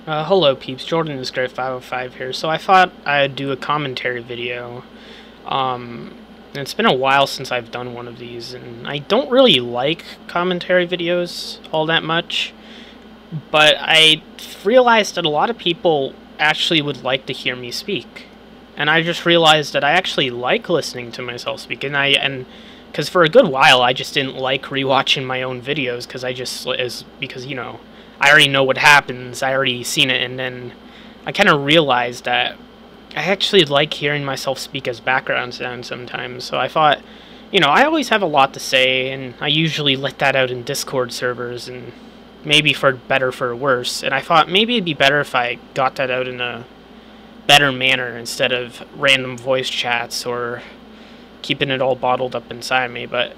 Hello peeps, Jordan is Great 505 here. So I thought I'd do a commentary video. And it's been a while since I've done one of these, and I don't really like commentary videos all that much. But I realized that a lot of people actually would like to hear me speak. And I just realized that I actually like listening to myself speak, and because for a good while I just didn't like rewatching my own videos because I already know what happens, I already seen it, and then I kind of realized that I actually like hearing myself speak as background sound sometimes. So I thought, I always have a lot to say, and I usually let that out in Discord servers, and maybe for better for worse. And I thought maybe it'd be better if I got that out in a better manner instead of random voice chats or keeping it all bottled up inside me. But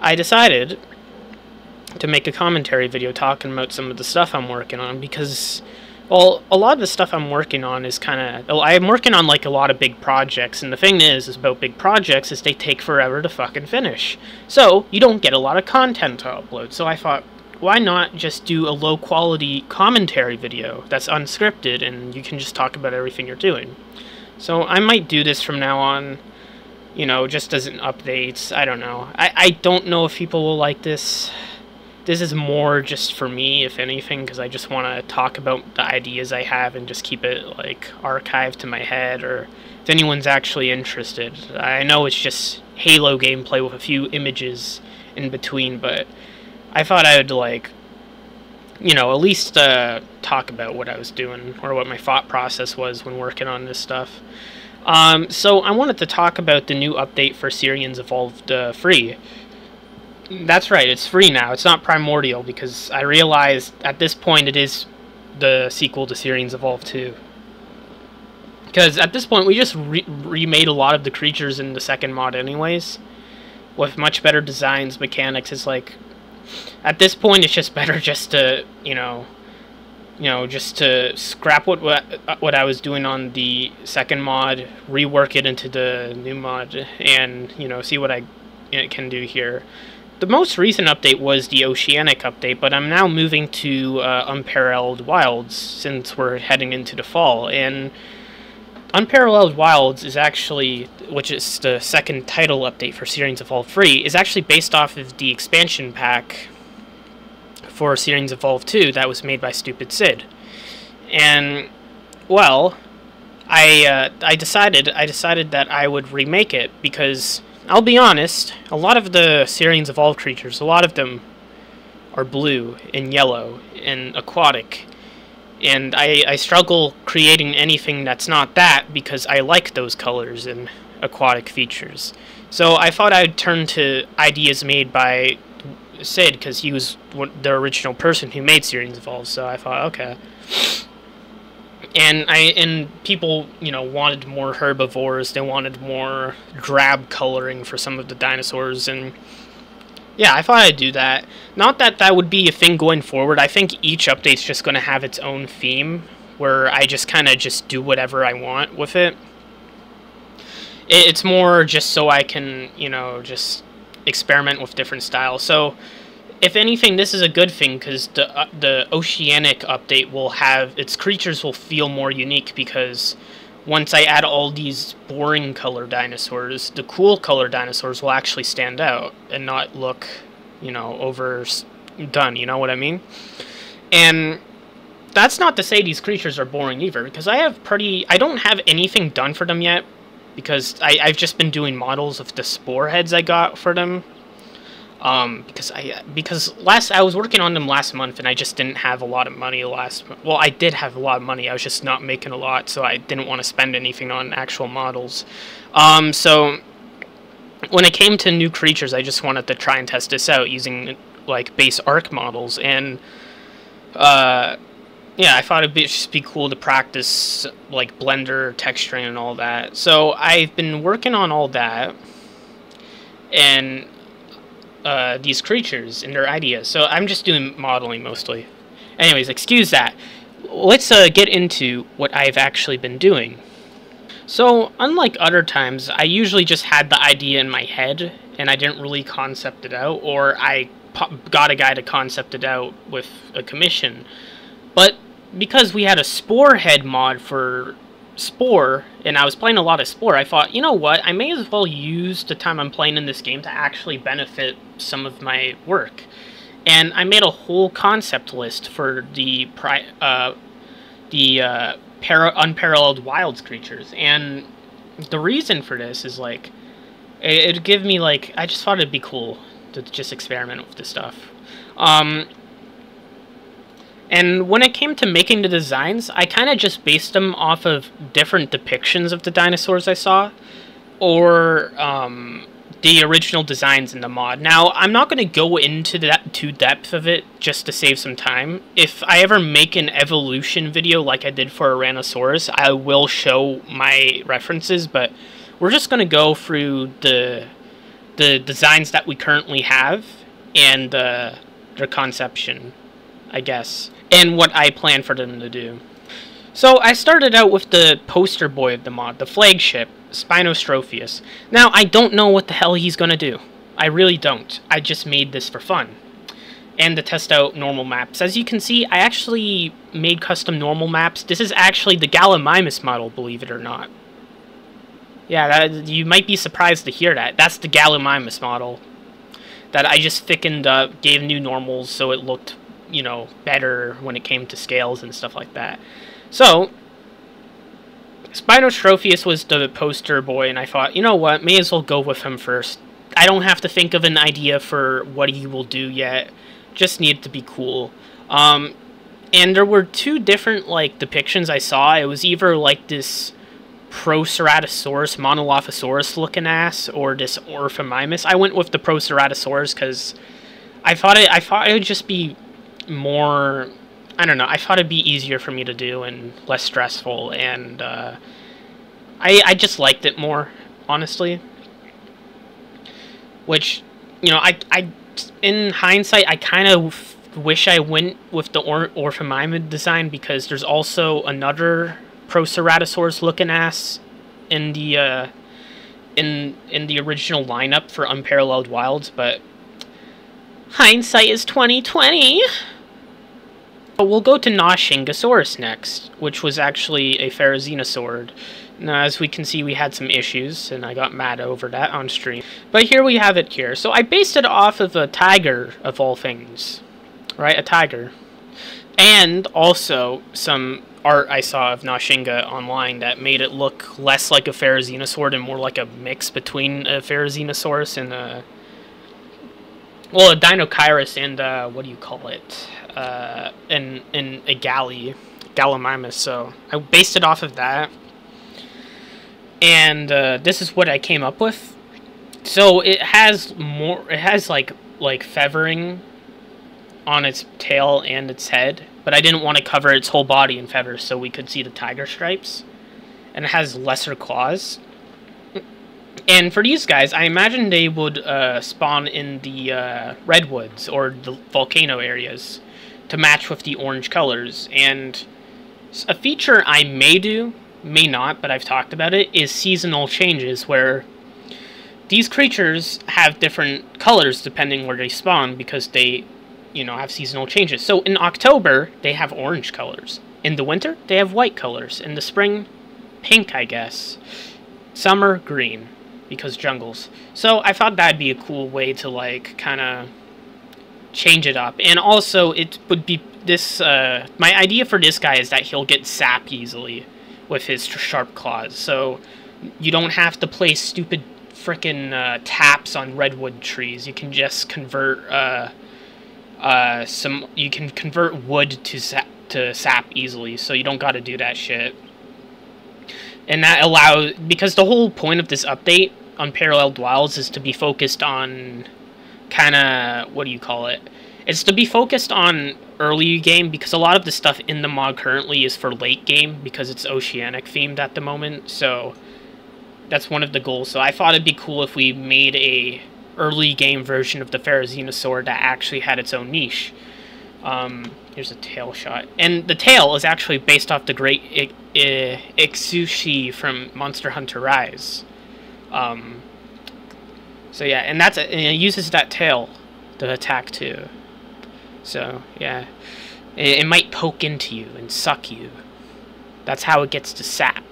I decided to make a commentary video talking about some of the stuff I'm working on because, well, a lot of the stuff I'm working on is I'm working on like a lot of big projects, and the thing is about big projects is they take forever to fucking finish. So you don't get a lot of content to upload. So I thought, why not just do a low quality commentary video that's unscripted and you can just talk about everything you're doing. So I might do this from now on, just as an update. I don't know. I don't know if people will like this. This is more just for me, if anything, because I just want to talk about the ideas I have and just keep it, like, archived to my head, or if anyone's actually interested. I know it's just Halo gameplay with a few images in between, but I thought I would, at least talk about what I was doing, or what my thought process was when working on this stuff. So I wanted to talk about the new update for Saurian's Evolved free. That's right, it's free now. It's not Primordial, because I realized at this point it is the sequel to Saurian's Evolved 2. Because at this point we just remade a lot of the creatures in the second mod anyways, with much better designs, mechanics. It's like, at this point it's just better just to, just to scrap what I was doing on the second mod, rework it into the new mod, and, see what I can do here. The most recent update was the Oceanic update, but I'm now moving to Unparalled Wilds since we're heading into the fall. And Unparalled Wilds is actually, which is the second title update for Saurian's Evolved Free, is actually based off of the expansion pack for Saurian's Evolved 2 that was made by Stupid Sid. And, well, I decided that I would remake it because, I'll be honest, a lot of the Saurian's Evolved creatures, a lot of them are blue and yellow and aquatic. And I struggle creating anything that's not that because I like those colors and aquatic features. So I thought I'd turn to ideas made by Sid, because he was the original person who made Saurian's Evolved. So I thought, okay. And people, wanted more herbivores. They wanted more drab coloring for some of the dinosaurs, and yeah, I thought I'd do that. Not that that would be a thing going forward. I think each update's just going to have its own theme, where I just kind of just do whatever I want with it. It's more just so I can, just experiment with different styles. So, if anything, this is a good thing, because the Oceanic update will have, its creatures will feel more unique, because once I add all these boring color dinosaurs, the cool color dinosaurs will actually stand out and not look, overdone, you know what I mean? And that's not to say these creatures are boring either, because I don't have anything done for them yet, because I've just been doing models of the spore heads I got for them. Because I was working on them last month, and I just didn't have a lot of money well, I did have a lot of money, I was just not making a lot, so I didn't want to spend anything on actual models. So when it came to new creatures, I just wanted to try and test this out using, like, base ARC models, and, yeah, I thought it'd just be cool to practice, like, Blender, texturing, and all that. So I've been working on all that, and these creatures and their ideas. So I'm just doing modeling mostly. Anyways, excuse that. Let's get into what I've actually been doing. So, unlike other times, I usually just had the idea in my head, and I didn't really concept it out, or I got a guy to concept it out with a commission. But because we had a Spore head mod for Spore, and I was playing a lot of Spore, I thought, you know what, I may as well use the time I'm playing in this game to actually benefit some of my work. And I made a whole concept list for the Unparalleled Wilds creatures, and the reason for this is, like, it'd give me, like, I just thought it'd be cool to just experiment with this stuff. And when it came to making the designs, I kind of just based them off of different depictions of the dinosaurs I saw, or the original designs in the mod. Now, I'm not going to go into that too depth of it just to save some time. If I ever make an evolution video like I did for Tyrannosaurus, I will show my references, but we're just going to go through the designs that we currently have and their conception, I guess, and what I plan for them to do. So I started out with the poster boy of the mod, the flagship, Spinostropheus. Now, I don't know what the hell he's gonna do. I really don't. I just made this for fun. And to test out normal maps. As you can see, I actually made custom normal maps. This is actually the Gallimimus model, believe it or not. Yeah, you might be surprised to hear that. That's the Gallimimus model that I just thickened up, gave new normals so it looked, you know, better when it came to scales and stuff like that. So, Spinostropheus was the poster boy, and I thought, you know what, may as well go with him first. I don't have to think of an idea for what he will do yet. Just need it to be cool. And there were two different, like, depictions I saw. It was either, like, this Proceratosaurus, Monolophosaurus looking ass, or this Orphomimus. I went with the Proceratosaurus because I thought it would just be more, I don't know, I thought it'd be easier for me to do and less stressful, and I just liked it more, honestly. Which, you know, I in hindsight, I kind of wish I went with the Orphomimus design, because there's also another Proceratosaurus looking ass in the in the original lineup for Unparalleled Wilds, but hindsight is 2020. But we'll go to Noshingasaurus next, which was actually a Pharazenosaur. Now, as we can see, we had some issues, and I got mad over that on stream. But here we have it here. So I based it off of a tiger, of all things. Right? A tiger. And also some art I saw of Noshinga online that made it look less like a Pharazenosaur and more like a mix between a Pharazenosaurus and a... well, a Dinochirus and, what do you call it? And a Gallimimus. So I based it off of that. And this is what I came up with. So it has like feathering on its tail and its head, but I didn't want to cover its whole body in feathers so we could see the tiger stripes. And it has lesser claws. And for these guys, I imagine they would spawn in the redwoods or the volcano areas to match with the orange colors. And a feature I may do, may not, but I've talked about it, is seasonal changes, where these creatures have different colors depending where they spawn, because they, you know, have seasonal changes. So in October, they have orange colors. In the winter, they have white colors. In the spring, pink, I guess. Summer, green, because jungles. So I thought that'd be a cool way to, like, kind of change it up. And also, it would be this, my idea for this guy is that he'll get sap easily with his sharp claws. So you don't have to play stupid frickin' taps on redwood trees. You can just convert, you can convert wood to sap easily, so you don't gotta do that shit. And that allows, because the whole point of this update, Unparalleled Wilds, is to be focused on kinda, what do you call it? It's to be focused on early game, because a lot of the stuff in the mod currently is for late game, because it's oceanic themed at the moment, so that's one of the goals. So I thought it'd be cool if we made a early game version of the Pharazenosaur that actually had its own niche. Here's a tail shot. And the tail is actually based off the great Ixushi from Monster Hunter Rise. So yeah, and it uses that tail to attack too. So yeah. It might poke into you and suck you. That's how it gets to sap.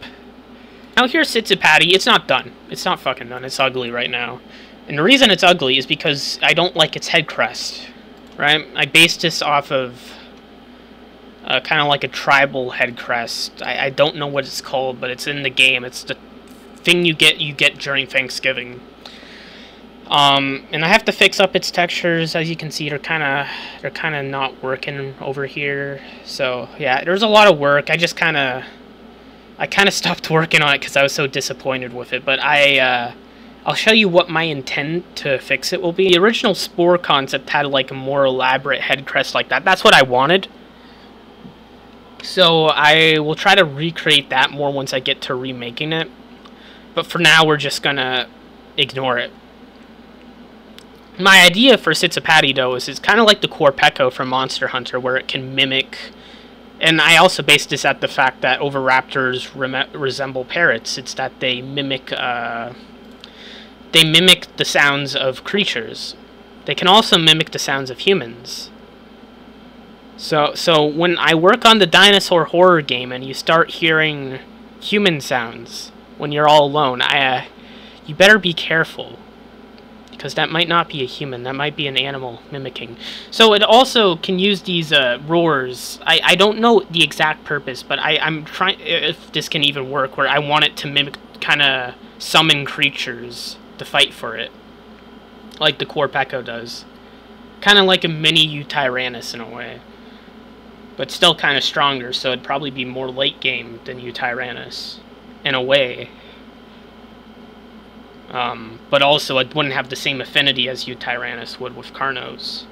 Now here sits a patty. It's not done. It's not fucking done. It's ugly right now. And the reason it's ugly is because I don't like its head crest. Right? I based this off of kind of like a tribal head crest. I don't know what it's called, but it's in the game. It's the thing you get during Thanksgiving. And I have to fix up its textures. As you can see, they're kind of not working over here. So yeah, there's a lot of work. I kind of stopped working on it because I was so disappointed with it. But I'll show you what my intent to fix it will be. The original Spore concept had like a more elaborate head crest like that. That's what I wanted. So I will try to recreate that more once I get to remaking it. But for now, we're just gonna ignore it. My idea for Sitsapati, though, is it's kind of like the Corpeko from Monster Hunter, where it can mimic... And I also based this at the fact that oviraptors resemble parrots. It's that they mimic the sounds of creatures. They can also mimic the sounds of humans. So when I work on the dinosaur horror game and you start hearing human sounds when you're all alone, you better be careful, because that might not be a human. That might be an animal mimicking. So it also can use these roars. I don't know the exact purpose, but I'm trying, if this can even work, where I want it to mimic, kind of summon creatures to fight for it, like the Corpeko does. Kind of like a mini Utyrannus in a way, but still kind of stronger, so it'd probably be more late game than Utyrannus, in a way. But also it wouldn't have the same affinity as Utyrannus would with Carnos.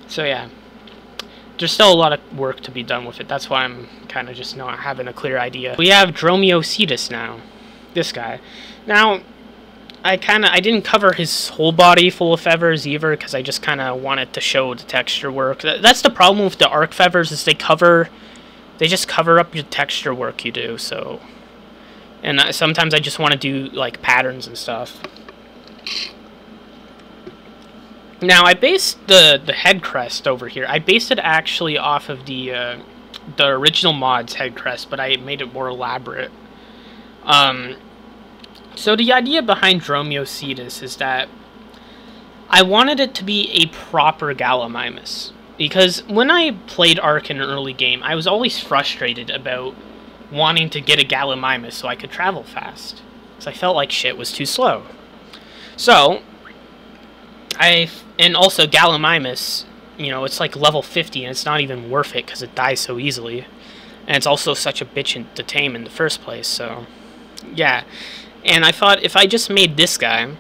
So yeah, there's still a lot of work to be done with it. That's why I'm kind of just not having a clear idea. We have Dromaeocetus now, this guy. Now, I didn't cover his whole body full of feathers either, because I just kind of wanted to show the texture work. That's the problem with the arc feathers, is they just cover up your texture work you do, so... And sometimes I just want to do, like, patterns and stuff. Now, I based the head crest over here. I based it actually off of the original mod's head crest, but I made it more elaborate. So the idea behind Dromaeocetus is that I wanted it to be a proper Gallimimus. Because when I played Ark in an early game, I was always frustrated about wanting to get a Gallimimus so I could travel fast, because I felt like shit was too slow. So, and also Gallimimus, you know, it's like level 50 and it's not even worth it because it dies so easily. And it's also such a bitch to tame in the first place, so, yeah. And I thought if I just made this guy,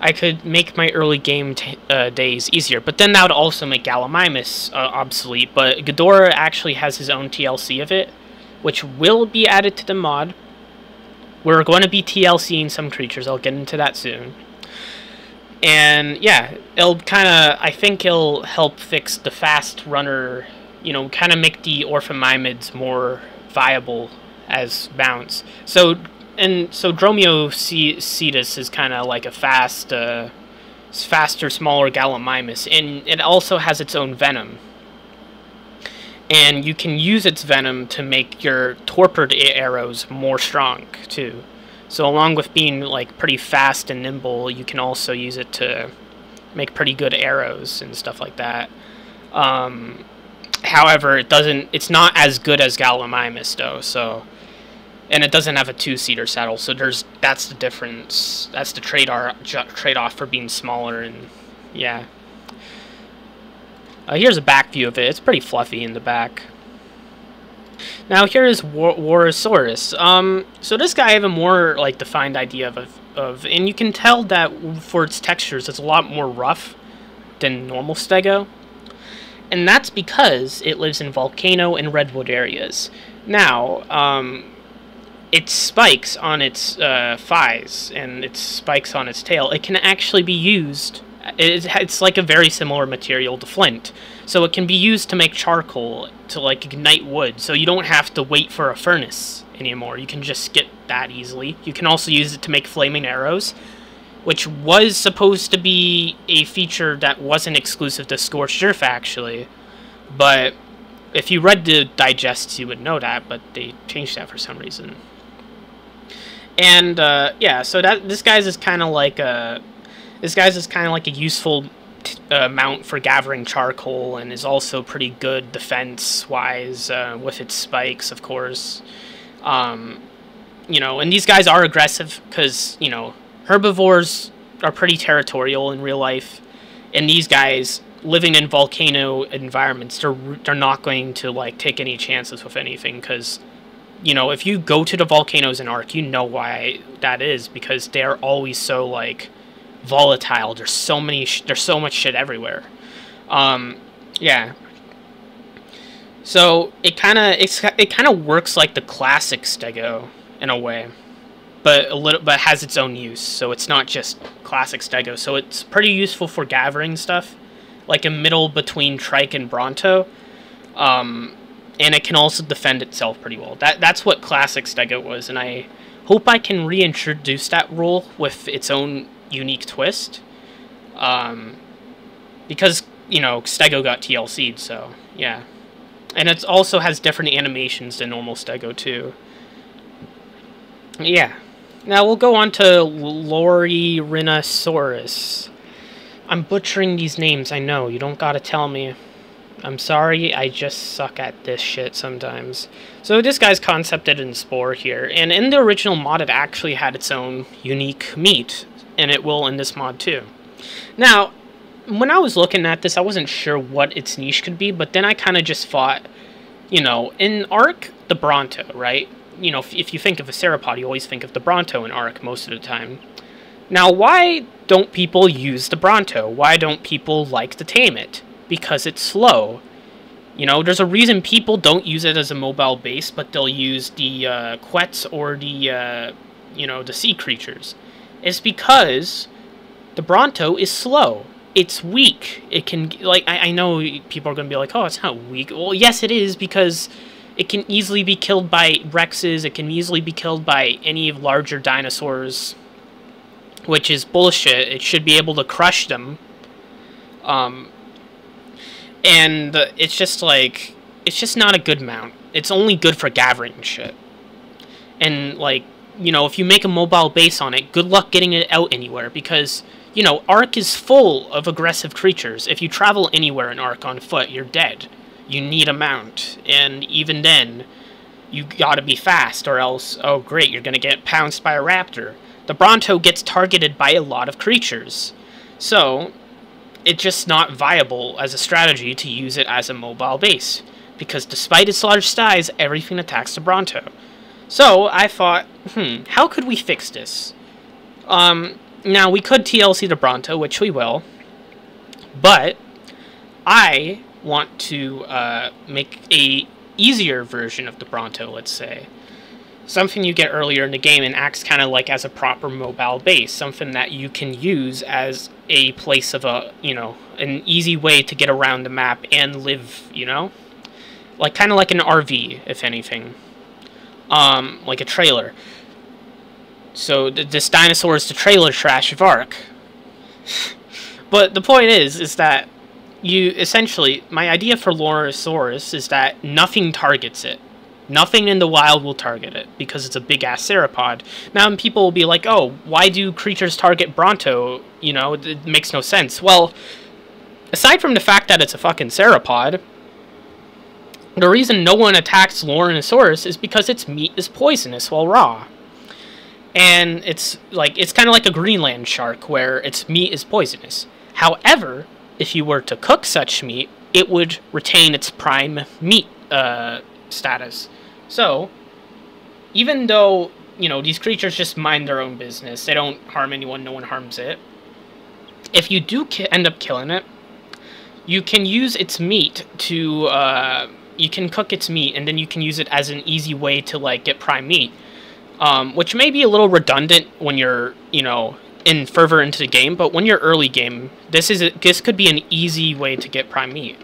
I could make my early game days easier. But then that would also make Gallimimus obsolete, but Ghidorah actually has his own TLC of it, which will be added to the mod. We're going to be TLCing some creatures. I'll get into that soon. And yeah, it'll kind of, I think it'll help fix the fast runner, you know, kind of make the Orphomimids more viable as mounts. So Dromaeocetus is kind of like a faster, smaller Gallimimus, and it also has its own venom. And you can use its venom to make your torpid arrows more strong, too. So along with being, like, pretty fast and nimble, you can also use it to make pretty good arrows and stuff like that. However, it's not as good as Gallimimus, though, so... And it doesn't have a two-seater saddle, so that's the difference. That's the trade-off for being smaller, and, yeah. Here's a back view of it. It's pretty fluffy in the back. Now here is Warasaurus. So this guy I have a more like defined idea of, and you can tell that for its textures, it's a lot more rough than normal Stego, and that's because it lives in volcano and redwood areas. Now, its spikes on its thighs and its spikes on its tail, it can actually be used. It's like a very similar material to flint, so it can be used to make charcoal, to like ignite wood, so you don't have to wait for a furnace anymore. You can just get that easily. You can also use it to make flaming arrows, which was supposed to be a feature that wasn't exclusive to Scorched Earth, actually. But if you read the digests, you would know that, but they changed that for some reason. And yeah, so this guy's is kind of like a useful mount for gathering charcoal, and is also pretty good defense-wise with its spikes, of course. You know, and these guys are aggressive because, you know, herbivores are pretty territorial in real life, and these guys living in volcano environments, they're not going to like take any chances with anything, because, you know, if you go to the volcanoes in Ark, you know why that is, because they're always so like volatile. There's so much shit everywhere. Yeah. So it kind of works like the classic Stego in a way, but has its own use. So it's not just classic Stego. So it's pretty useful for gathering stuff, like a middle between Trike and Bronto. And it can also defend itself pretty well. That's what classic Stego was, and I hope I can reintroduce that role with its own unique twist. Because, you know, Stego got TLC'd, so yeah. And it also has different animations than normal Stego too. Yeah. Now we'll go on to Loryrhinosaurus. I'm butchering these names, I know. You don't gotta tell me. I'm sorry, I just suck at this shit sometimes. So this guy's concepted in Spore here, and in the original mod it actually had its own unique meat, and it will in this mod too. Now, when I was looking at this, I wasn't sure what its niche could be, but then I kind of just thought, you know, in Ark, the Bronto, right? You know, if you think of a Sauropod, you always think of the Bronto in Ark most of the time. Now, why don't people use the Bronto? Why don't people like to tame it? Because it's slow. You know, there's a reason people don't use it as a mobile base, but they'll use the Quets or the, you know, the sea creatures. It's because the Bronto is slow. It's weak. It can, like, I know people are going to be like, oh, it's not weak. Well, yes, it is, because it can easily be killed by Rexes. It can easily be killed by any larger dinosaurs, which is bullshit. It should be able to crush them. And it's just like, it's just not a good mount. It's only good for gathering shit. And, like, you know, if you make a mobile base on it, good luck getting it out anywhere, because, you know, Ark is full of aggressive creatures. If you travel anywhere in Ark on foot, you're dead. You need a mount, and even then, you gotta be fast, or else, oh great, you're gonna get pounced by a raptor. The Bronto gets targeted by a lot of creatures. So, it's just not viable as a strategy to use it as a mobile base, because despite its large size, everything attacks the Bronto. So, I thought, how could we fix this? Now, we could TLC the Bronto, which we will, but I want to make a easier version of the Bronto, let's say. Something you get earlier in the game and acts kind of like as a proper mobile base, something that you can use as a place of a, you know, an easy way to get around the map and live, you know? Like, kind of like an RV, if anything. Like a trailer. So, this dinosaur is the trailer trash of Ark. But the point is that you, essentially, my idea for Loryrhinosaurus is that nothing targets it. Nothing in the wild will target it, because it's a big-ass Sauropod. Now, and people will be like, oh, why do creatures target Bronto? You know, it makes no sense. Well, aside from the fact that it's a fucking Sauropod, the reason no one attacks Loryrhinosaurus is because its meat is poisonous while raw. And it's kind of like a Greenland shark, where its meat is poisonous. However, if you were to cook such meat, it would retain its prime meat status. So, even though, you know, these creatures just mind their own business, they don't harm anyone, no one harms it, if you do end up killing it, you can use its meat to, you can cook its meat, and then you can use it as an easy way to, like, get prime meat. Which may be a little redundant when you're, you know, further into the game, but when you're early game, this could be an easy way to get prime meat.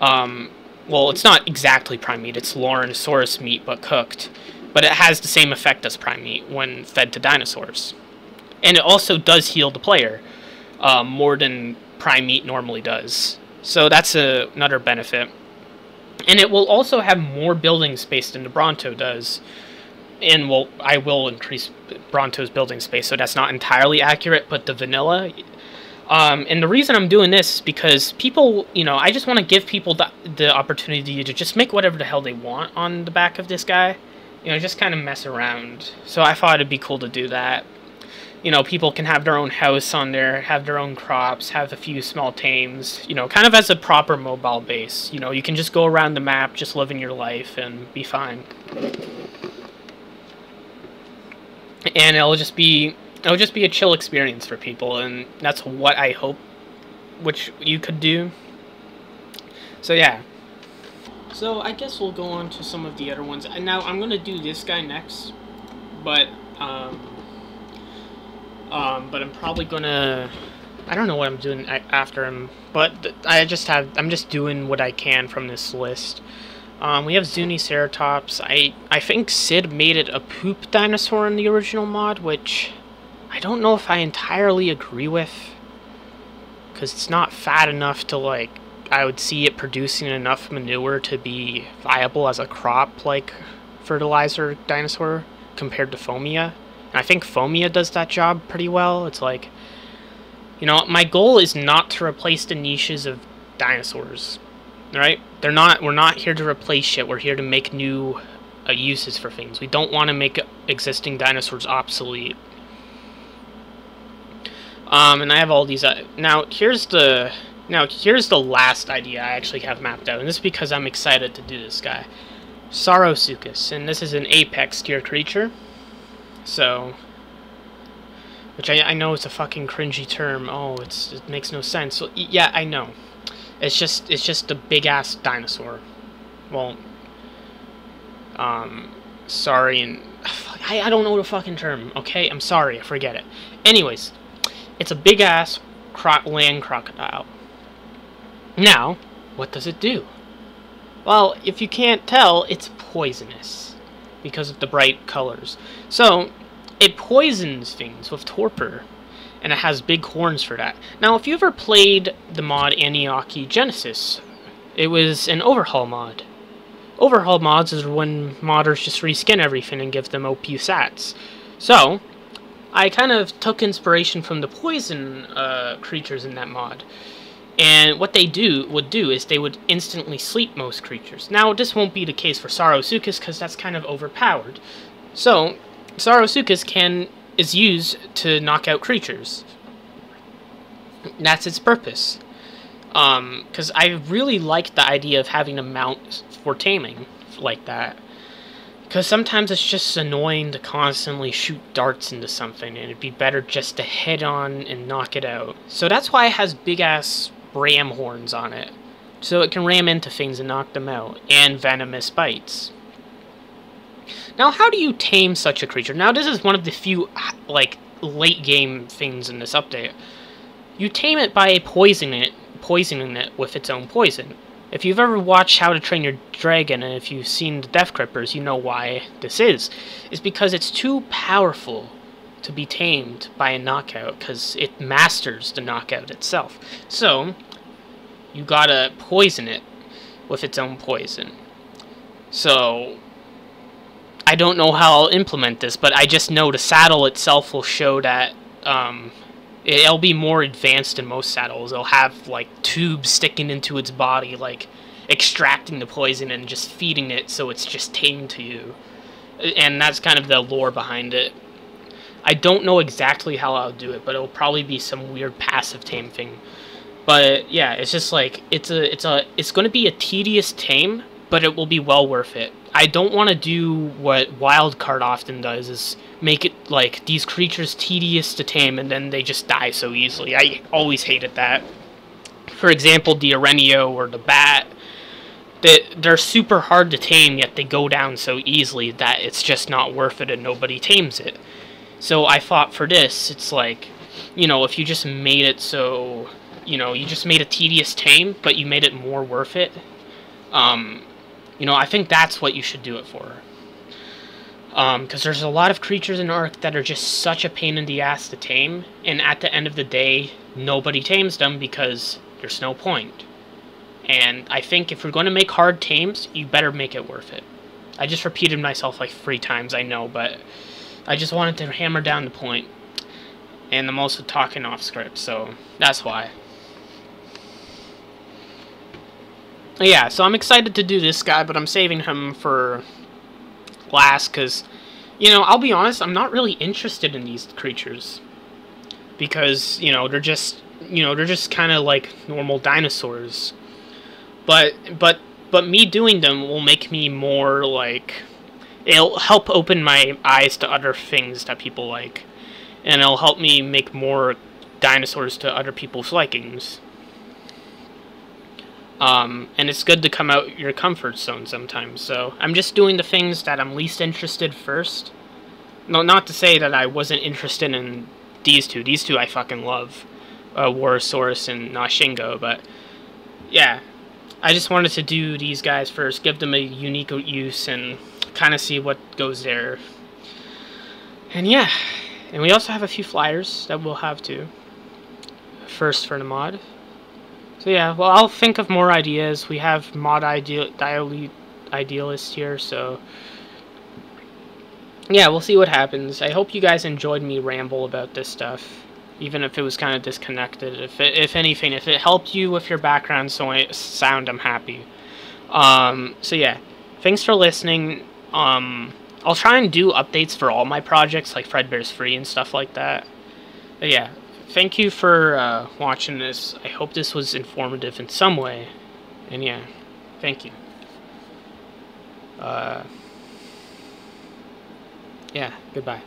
Well, it's not exactly prime meat, it's Loryrhinosaurus meat, but cooked. But it has the same effect as prime meat when fed to dinosaurs. And it also does heal the player more than Prime Meat normally does. So that's another benefit. And it will also have more building space than the Bronto does. And I will increase Bronto's building space, so that's not entirely accurate, but the vanilla. And the reason I'm doing this is because people, I just want to give people the opportunity to just make whatever the hell they want on the back of this guy. Just kind of mess around. So I thought it'd be cool to do that. People can have their own house on there, have their own crops, have a few small tames, kind of as a proper mobile base. You can just go around the map, just living your life, and be fine. And it'll just be a chill experience for people, and that's what I hope which you could do. So yeah. So I guess we'll go on to some of the other ones. And now I'm gonna do this guy next, but I'm probably gonna, I don't know what I'm doing after him, but I'm just doing what I can from this list. We have Zuniceratops. I think Sid made it a poop dinosaur in the original mod, which I don't know if I entirely agree with, because it's not fat enough to, like, I would see it producing enough manure to be viable as a crop, like fertilizer dinosaur, compared to Phomia. And I think Phomia does that job pretty well. It's like, my goal is not to replace the niches of dinosaurs, right? We're not here to replace shit. We're here to make new uses for things. We don't want to make existing dinosaurs obsolete. And I have all these. Now here's the last idea I actually have mapped out, and this is because I'm excited to do this guy, Saurosuchus, and this is an apex tier creature. So, which I know it's a fucking cringy term. Oh, it makes no sense. So, yeah, I know. It's just a big ass dinosaur. Well, Saurian. I don't know the fucking term. Okay, I'm sorry, I forget it. Anyways, it's a big ass land crocodile. Now, what does it do? Well, if you can't tell, it's poisonous because of the bright colors. So, it poisons things with torpor, and it has big horns for that. Now, if you ever played the mod Aniaki Genesis, it was an overhaul mod. Overhaul mods is when modders just reskin everything and give them OP stats. So, I kind of took inspiration from the poison creatures in that mod. And what they would do is they would instantly sleep most creatures. Now, this won't be the case for Saurosuchus because that's kind of overpowered. So, Saurosuchus is used to knock out creatures. That's its purpose. Because I really like the idea of having a mount for taming like that. Because sometimes it's just annoying to constantly shoot darts into something, and it'd be better just to head on and knock it out. So that's why it has big-ass ram horns on it, so it can ram into things and knock them out, and venomous bites. Now, how do you tame such a creature? Now, this is one of the few, like, late-game things in this update. You tame it by poisoning it with its own poison. If you've ever watched How to Train Your Dragon, and if you've seen the Death Grippers, you know why this is. It's because it's too powerful to be tamed by a knockout, because it masters the knockout itself. So, you gotta poison it with its own poison. So, I don't know how I'll implement this, but I just know the saddle itself will show that it'll be more advanced than most saddles. It'll have, like, tubes sticking into its body, like, extracting the poison and just feeding it so it's just tamed to you. And that's kind of the lore behind it. I don't know exactly how I'll do it, but it'll probably be some weird passive tame thing. But yeah, it's just like it's going to be a tedious tame, but it will be well worth it. I don't want to do what Wildcard often does, is make it like these creatures tedious to tame and then they just die so easily. I always hated that. For example, the Arenio or the Bat, they're super hard to tame, yet they go down so easily that it's just not worth it and nobody tames it. So I thought for this, it's like, if you just made it so, you just made a tedious tame, but you made it more worth it, I think that's what you should do it for. Because there's a lot of creatures in Ark that are just such a pain in the ass to tame, and at the end of the day, nobody tames them because there's no point. And I think if we're going to make hard tames, you better make it worth it. I just repeated myself like 3 times, I know, but I just wanted to hammer down the point. And I'm also talking off script, so that's why. Yeah, so I'm excited to do this guy, but I'm saving him for last, because, you know, I'll be honest, I'm not really interested in these creatures. Because, you know, they're just kind of like normal dinosaurs. But me doing them will make me more, like, it'll help open my eyes to other things that people like. And it'll help me make more dinosaurs to other people's likings. And it's good to come out your comfort zone sometimes. So I'm just doing the things that I'm least interested first. No, not to say that I wasn't interested in these two. These two I fucking love. Warasaurus and Nashingo. But yeah, I just wanted to do these guys first. Give them a unique use and kind of see what goes there. And yeah. And we also have a few flyers that we'll have to. First for the mod. So yeah, well, I'll think of more ideas. We have mod idealist here, so yeah, we'll see what happens. I hope you guys enjoyed me ramble about this stuff, even if it was kind of disconnected. If anything, if it helped you with your background sound, I'm happy. So yeah, thanks for listening. I'll try and do updates for all my projects, like Fredbear's Free and stuff like that. But yeah, thank you for watching this. I hope this was informative in some way. And yeah, thank you. Yeah, goodbye.